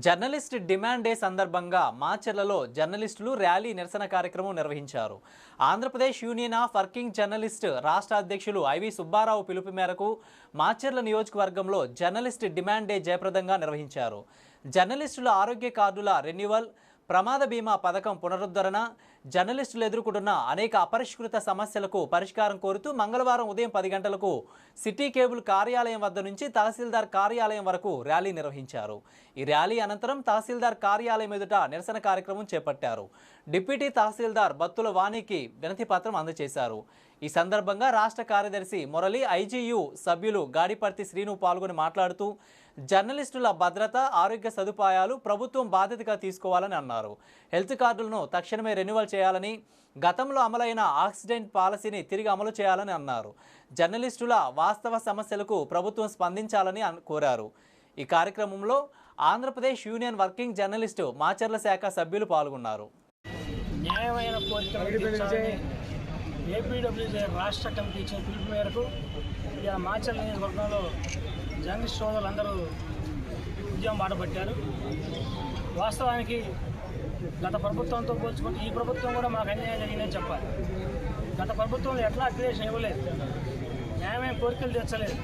Journalist demand day సందర్భంగా మాచర్లలో జర్నలిస్టులు rally నిరసన కార్యక్రమం నిర్వహించారు. Andhra Pradesh union of working journalist రాష్ట్ర అధ్యక్షులు ఐవి సుబ్బారావు పిలుపు మేరకు మాచర్ల నియోజకవర్గంలో జర్నలిస్ట్ డిమాండ్ డే జయప్రదంగా నిర్వహించారు. జర్నలిస్టుల ఆరోగ్య కార్డుల రెన్యువల్, ప్రమాద బీమా పథకం పునరుద్ధరణ, జర్నలిస్టులు ఎదుర్కొంటున్న అనేక అపరిష్కృత సమస్యలకు పరిష్కారం కోరుతూ మంగళవారం ఉదయం 10 గంటలకు సిటీ కేబుల్ కార్యాలయం వద్ద నుంచి తహసీల్దార్ కార్యాలయం వరకు ర్యాలీ నిర్వహించారు. ఈ ర్యాలీ అనంతరం తహసీల్దార్ కార్యాలయం ఎదుట నిరసన కార్యక్రమం చేపట్టారు. డిప్యూటీ తహసీల్దార్ బత్తుల వాణికి వినతి పత్రం అందజేశారు. ఈ సందర్భంగా రాష్ట్ర కార్యదర్శి మురళి, ఐజీయూ సభ్యులు గాడిపర్తి శ్రీను పాల్గొని మాట్లాడుతూ జర్నలిస్టుల భద్రత, ఆరోగ్య సదుపాయాలు ప్రభుత్వం బాధ్యతగా తీసుకోవాలని అన్నారు. హెల్త్ కార్డులను తక్షణమే రెన్యువల్ చేయాలని, గతంలో అమలైన ఆక్సిడెంట్ పాలసీని తిరిగి అమలు చేయాలని అన్నారు. జర్నలిస్టుల వాస్తవ సమస్యలకు ప్రభుత్వం స్పందించాలని కోరారు. ఈ కార్యక్రమంలో Andhra Pradesh union working journalist Macherla శాఖ సభ్యులు పాల్గొన్నారు. న్యాయమైన ఏపీడబ్ల్యూజే రాష్ట్ర కమిటీ ఇచ్చిన పిలుపు మేరకు ఇలా మాచర్ల నియోజకవర్గంలో జర్నలిస్ట్ సోదరులందరూ ఉద్యమం బాటపట్టారు. వాస్తవానికి గత ప్రభుత్వంతో పోల్చుకుంటే ఈ ప్రభుత్వం కూడా మాకు అన్యాయం జరిగిందని చెప్పాలి. గత ప్రభుత్వంలో ఎట్లా అక్రిడేషన్ ఇవ్వలేదు, న్యాయమైన కోరికలు తెచ్చలేదు,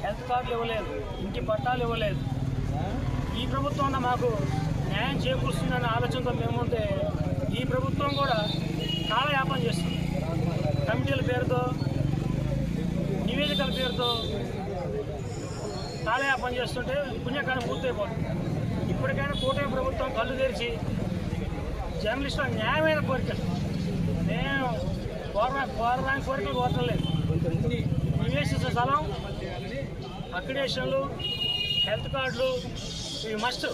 హెల్త్ కార్డులు ఇవ్వలేదు, ఇంటి పట్టాలు ఇవ్వలేదు. ఈ ప్రభుత్వం మాకు న్యాయం చేకూరుస్తుందనే ఆలోచనతో మేముంటే ఈ ప్రభుత్వం కూడా కాలయాపన చేస్తుంది. కమిటీల పేరుతో, నివేదికల పేరుతో కాలయాపన చేస్తుంటే పుణ్యకాలం పూర్తయిపోతుంది. ఇప్పటికైనా కూటమి ప్రభుత్వం కళ్ళు తెరిచి జర్నలిస్టుల న్యాయమైన కోరికలు, మేము కోరడానికి కోరికలు కోరటం లేదు. నివేశించిన స్థలం, అక్రిడేషన్లు, హెల్త్ కార్డులు ఇవి మస్ట్.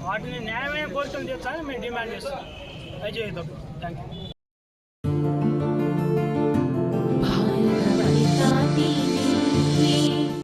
వాటిని న్యాయమైన కోరికలు తీర్చాలని మేము డిమాండ్ చేస్తున్నాం. దయచేసి థ్యాంక్ యూ.